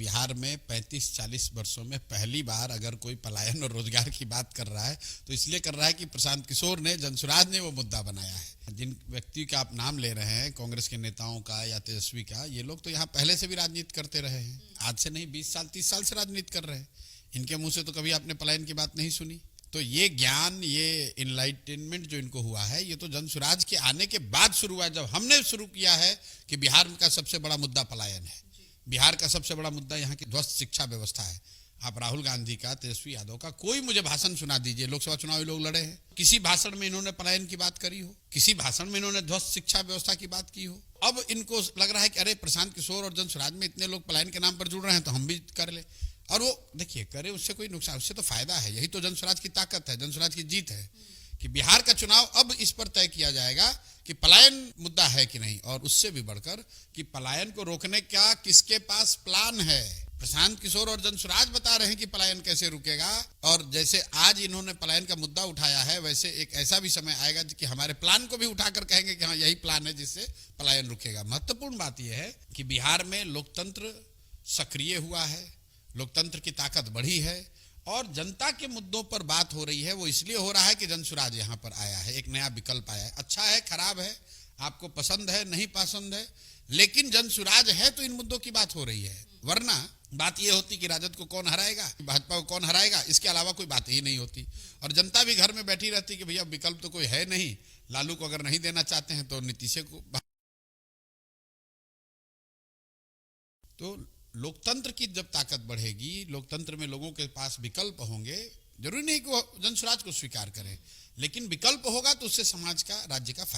बिहार में 35-40 वर्षों में पहली बार अगर कोई पलायन और रोजगार की बात कर रहा है तो इसलिए कर रहा है कि प्रशांत किशोर ने, जनसुराज ने वो मुद्दा बनाया है। जिन व्यक्ति का आप नाम ले रहे हैं, कांग्रेस के नेताओं का या तेजस्वी का, ये लोग तो यहाँ पहले से भी राजनीति करते रहे हैं। आज से नहीं, 20 साल 30 साल से राजनीति कर रहे हैं। इनके मुंह से तो कभी आपने पलायन की बात नहीं सुनी। तो ये ज्ञान, ये इनलाइटनमेंट जो इनको हुआ है, ये तो जनसुराज के आने के बाद शुरू हुआ है, जब हमने शुरू किया है कि बिहार का सबसे बड़ा मुद्दा पलायन है। बिहार का सबसे बड़ा मुद्दा यहाँ की ध्वस्त शिक्षा व्यवस्था है। आप राहुल गांधी का, तेजस्वी यादव का कोई मुझे भाषण सुना दीजिए, लोकसभा चुनाव लोग लड़े हैं, किसी भाषण में इन्होंने पलायन की बात करी हो, किसी भाषण में इन्होंने ध्वस्त शिक्षा व्यवस्था की बात की हो। अब इनको लग रहा है कि अरे प्रशांत किशोर और जनसुराज में इतने लोग पलायन के नाम पर जुड़ रहे हैं तो हम भी कर ले। और वो देखिए, करे उससे कोई नुकसान, उससे तो फायदा है। यही तो जनसुराज की ताकत है, जनसुराज की जीत है कि बिहार का चुनाव अब इस पर तय किया जाएगा कि पलायन मुद्दा है कि नहीं, और उससे भी बढ़कर कि पलायन को रोकने का किसके पास प्लान है। प्रशांत किशोर और जनसुराज बता रहे हैं कि पलायन कैसे रुकेगा, और जैसे आज इन्होंने पलायन का मुद्दा उठाया है, वैसे एक ऐसा भी समय आएगा कि हमारे प्लान को भी उठाकर कहेंगे कि हाँ यही प्लान है जिससे पलायन रुकेगा। महत्वपूर्ण बात यह है कि बिहार में लोकतंत्र सक्रिय हुआ है, लोकतंत्र की ताकत बढ़ी है, और जनता के मुद्दों पर बात हो रही है। वो इसलिए हो रहा है कि जनसुराज यहाँ पर आया है, एक नया विकल्प आया है। अच्छा है, खराब है, आपको पसंद है नहीं पसंद है, लेकिन जनसुराज है तो इन मुद्दों की बात हो रही है। वरना बात ये होती कि राजद को कौन हराएगा, भाजपा को कौन हराएगा, इसके अलावा कोई बात ही नहीं होती, और जनता भी घर में बैठी रहती कि भैया विकल्प तो कोई है नहीं। लालू को अगर नहीं देना चाहते हैं तो नीतीश को। तो लोकतंत्र की जब ताकत बढ़ेगी, लोकतंत्र में लोगों के पास विकल्प होंगे, जरूरी नहीं कि वो जनसुराज को स्वीकार करें, लेकिन विकल्प होगा तो उससे समाज का, राज्य का